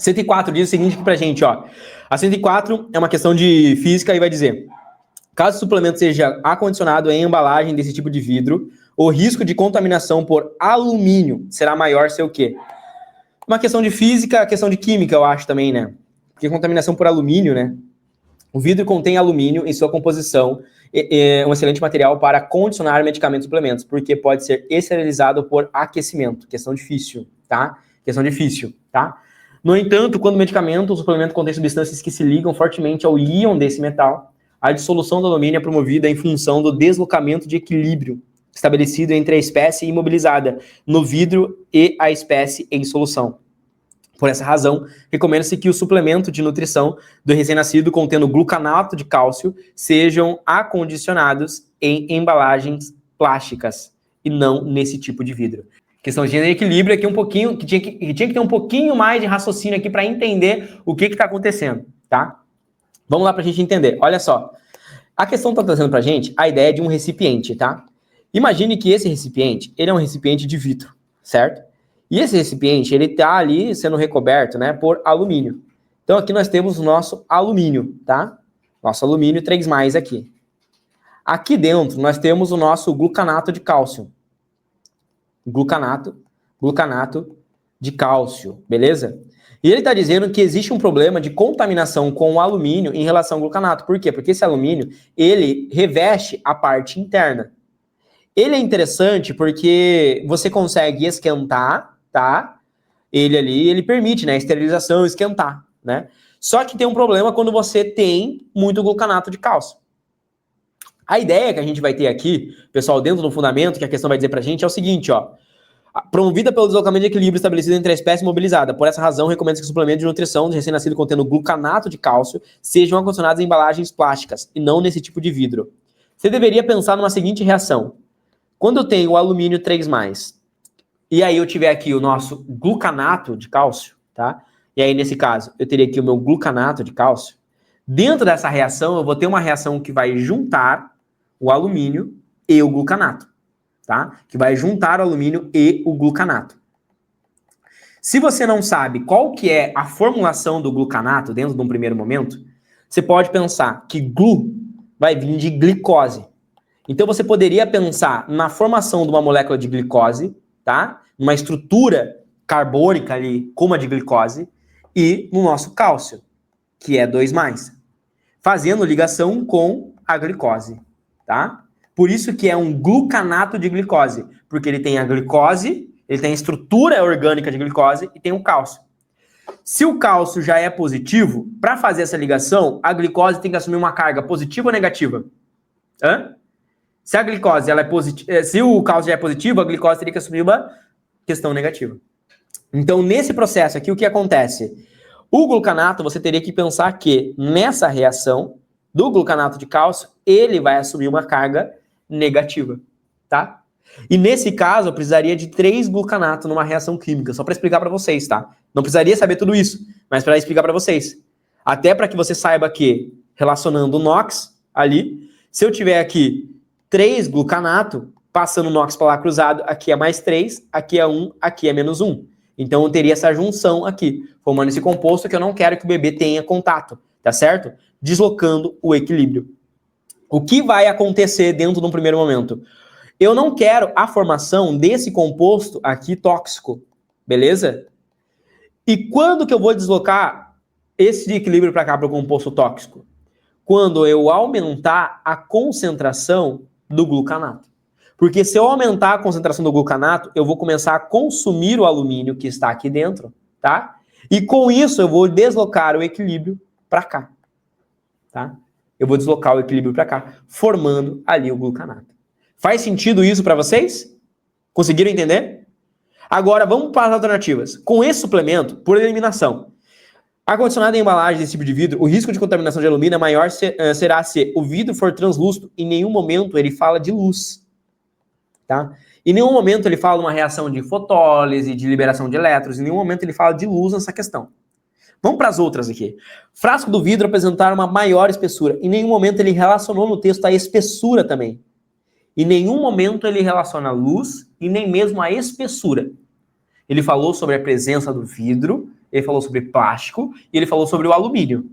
104 diz o seguinte aqui pra gente, ó. A 104 é uma questão de física e vai dizer: caso o suplemento seja acondicionado em embalagem desse tipo de vidro, o risco de contaminação por alumínio será maior ser o quê? Uma questão de física, questão de química, eu acho também, né? Porque contaminação por alumínio, né? O vidro contém alumínio em sua composição, é um excelente material para condicionar medicamentos e suplementos, porque pode ser esterilizado por aquecimento. Questão difícil, tá? Questão difícil, tá? No entanto, quando o medicamento ou suplemento contém substâncias que se ligam fortemente ao íon desse metal, a dissolução do alumínio é promovida em função do deslocamento de equilíbrio estabelecido entre a espécie imobilizada no vidro e a espécie em solução. Por essa razão, recomenda-se que o suplemento de nutrição do recém-nascido contendo glucanato de cálcio sejam acondicionados em embalagens plásticas e não nesse tipo de vidro. Questão de equilíbrio aqui um pouquinho, que tinha que ter um pouquinho mais de raciocínio aqui para entender o que está acontecendo, tá? Vamos lá para a gente entender. Olha só, a questão está trazendo para a gente a ideia de um recipiente, tá? Imagine que esse recipiente, ele é um recipiente de vidro, certo? E esse recipiente, ele tá ali sendo recoberto, né, por alumínio. Então aqui nós temos o nosso alumínio, tá? Nosso alumínio 3+ aqui. Aqui dentro nós temos o nosso glucanato de cálcio. Glucanato de cálcio, beleza? E ele está dizendo que existe um problema de contaminação com o alumínio em relação ao glucanato. Por quê? Porque esse alumínio, ele reveste a parte interna. Ele é interessante porque você consegue esquentar, tá? Ele ali, ele permite, né, a esterilização, esquentar, né? Só que tem um problema quando você tem muito glucanato de cálcio. A ideia que a gente vai ter aqui, pessoal, dentro do fundamento, que a questão vai dizer pra gente, é o seguinte, ó. Promovida pelo deslocamento de equilíbrio estabelecido entre a espécie mobilizada. Por essa razão, recomenda-se que o suplemento de nutrição de recém-nascido contendo glucanato de cálcio sejam acondicionados em embalagens plásticas e não nesse tipo de vidro. Você deveria pensar numa seguinte reação. Quando eu tenho o alumínio 3+, e aí eu tiver aqui o nosso glucanato de cálcio, tá? E aí, nesse caso, eu teria aqui o meu glucanato de cálcio. Dentro dessa reação, eu vou ter uma reação que vai juntar o alumínio e o glucanato, tá? Que vai juntar o alumínio e o glucanato. Se você não sabe qual que é a formulação do glucanato dentro de um primeiro momento, você pode pensar que glu vai vir de glicose. Então você poderia pensar na formação de uma molécula de glicose, tá? Uma estrutura carbônica ali, como a de glicose, e no nosso cálcio, que é 2+, fazendo ligação com a glicose, tá? Por isso que é um glucanato de glicose, porque ele tem a glicose, ele tem a estrutura orgânica de glicose e tem o cálcio. Se o cálcio já é positivo, para fazer essa ligação, a glicose tem que assumir uma carga positiva ou negativa? Se a glicose ela é positiva, se o cálcio já é positivo, a glicose teria que assumir uma questão negativa. Então, nesse processo aqui, o que acontece? O glucanato, você teria que pensar que nessa reação do glucanato de cálcio, ele vai assumir uma carga negativa, tá? E nesse caso, eu precisaria de 3 glucanatos numa reação química, só para explicar para vocês, tá? Não precisaria saber tudo isso, mas para explicar para vocês. Até para que você saiba que, relacionando o NOx ali, se eu tiver aqui 3 glucanato, passando o NOx para lá cruzado, aqui é mais 3, aqui é 1, aqui é menos 1. Então eu teria essa junção aqui, formando esse composto que eu não quero que o bebê tenha contato, tá certo? Deslocando o equilíbrio. O que vai acontecer dentro de um primeiro momento? Eu não quero a formação desse composto aqui tóxico, beleza? E quando que eu vou deslocar esse equilíbrio para cá, para o composto tóxico? Quando eu aumentar a concentração do glucanato. Porque se eu aumentar a concentração do glucanato, eu vou começar a consumir o alumínio que está aqui dentro, tá? E com isso eu vou deslocar o equilíbrio para cá, tá? Eu vou deslocar o equilíbrio para cá, formando ali o glucanato. Faz sentido isso para vocês? Conseguiram entender? Agora vamos para as alternativas. Com esse suplemento, por eliminação, acondicionado em embalagem desse tipo de vidro, o risco de contaminação de alumínio maior será se o vidro for translúcido. Em nenhum momento ele fala de luz, tá? Em nenhum momento ele fala de uma reação de fotólise, de liberação de elétrons. Em nenhum momento ele fala de luz nessa questão. Vamos para as outras aqui. Frasco do vidro apresentar uma maior espessura. Em nenhum momento ele relacionou no texto a espessura também. Em nenhum momento ele relaciona a luz e nem mesmo a espessura. Ele falou sobre a presença do vidro ele falou sobre plástico e ele falou sobre o alumínio,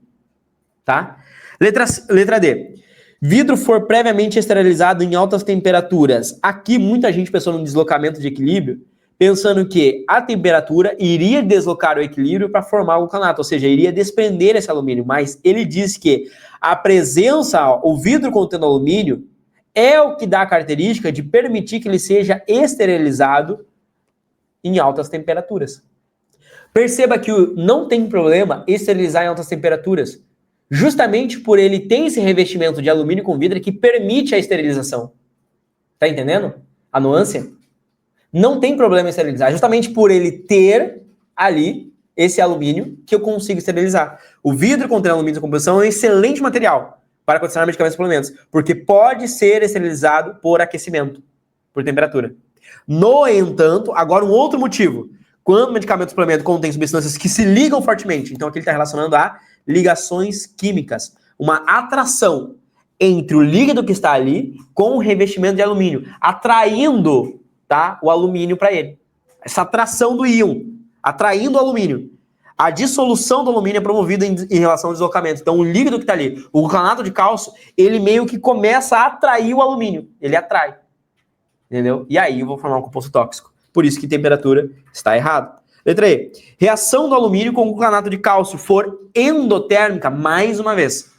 tá? Letra D. Vidro for previamente esterilizado em altas temperaturas. Aqui muita gente pensou no deslocamento de equilíbrio, pensando que a temperatura iria deslocar o equilíbrio para formar o glucanato, ou seja, iria desprender esse alumínio, mas ele diz que a presença, o vidro contendo alumínio, é o que dá a característica de permitir que ele seja esterilizado em altas temperaturas. Perceba que não tem problema esterilizar em altas temperaturas, justamente por ele ter esse revestimento de alumínio com vidro que permite a esterilização. Tá entendendo a nuance? Não tem problema esterilizar, justamente por ele ter ali esse alumínio que eu consigo esterilizar. O vidro contendo alumínio de composição é um excelente material para condicionar medicamentos e suplementos, porque pode ser esterilizado por aquecimento, por temperatura. No entanto, agora um outro motivo. Quando o medicamento ou suplemento contém substâncias que se ligam fortemente, então aqui ele está relacionando a ligações químicas, uma atração entre o líquido que está ali com o revestimento de alumínio, atraindo, tá, o alumínio para ele. Essa atração do íon, atraindo o alumínio. A dissolução do alumínio é promovida em relação ao deslocamento. Então, o líquido que está ali, o glucanato de cálcio, ele meio que começa a atrair o alumínio. Ele atrai. Entendeu? E aí eu vou formar um composto tóxico. Por isso que temperatura está errado. Letra E. Reação do alumínio com o glucanato de cálcio for endotérmica, mais uma vez.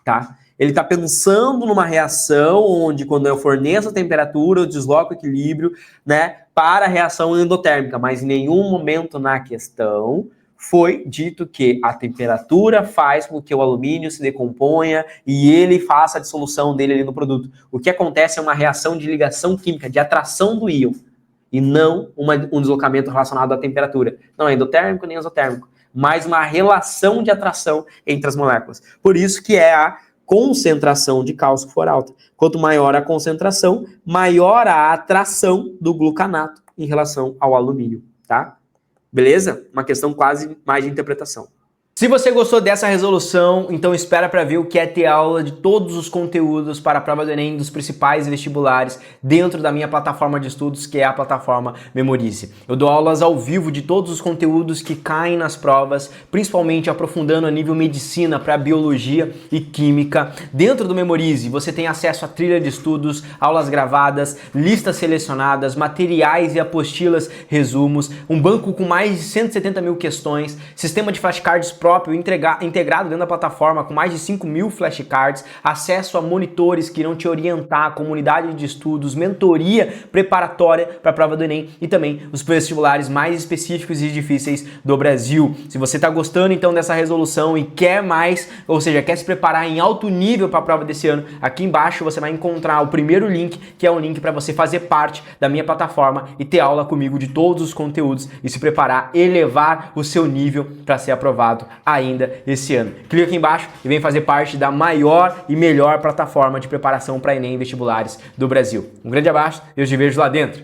Tá? Ele está pensando numa reação onde, quando eu forneço a temperatura, eu desloco o equilíbrio, né, para a reação endotérmica. Mas em nenhum momento na questão foi dito que a temperatura faz com que o alumínio se decomponha e ele faça a dissolução dele ali no produto. O que acontece é uma reação de ligação química, de atração do íon, e não um deslocamento relacionado à temperatura. Não é endotérmico nem exotérmico, mas uma relação de atração entre as moléculas. Por isso que é a concentração de cálcio que for alta. Quanto maior a concentração, maior a atração do glucanato em relação ao alumínio, tá? Beleza? Uma questão quase mais de interpretação. Se você gostou dessa resolução, então espera para ver o que é ter aula de todos os conteúdos para a prova do Enem dos principais vestibulares dentro da minha plataforma de estudos, que é a plataforma Memorize. Eu dou aulas ao vivo de todos os conteúdos que caem nas provas, principalmente aprofundando a nível medicina para biologia e química. Dentro do Memorize, você tem acesso a trilha de estudos, aulas gravadas, listas selecionadas, materiais e apostilas, resumos, um banco com mais de 170 mil questões, sistema de flashcards próprio integrado dentro da plataforma com mais de 5.000 flashcards, acesso a monitores que irão te orientar, comunidade de estudos, mentoria preparatória para a prova do Enem e também os vestibulares mais específicos e difíceis do Brasil. Se você está gostando então dessa resolução e quer mais, ou seja, quer se preparar em alto nível para a prova desse ano, aqui embaixo você vai encontrar o primeiro link, que é um link para você fazer parte da minha plataforma e ter aula comigo de todos os conteúdos e se preparar, elevar o seu nível para ser aprovado ainda esse ano. Clica aqui embaixo e vem fazer parte da maior e melhor plataforma de preparação para Enem e vestibulares do Brasil. Um grande abraço e eu te vejo lá dentro.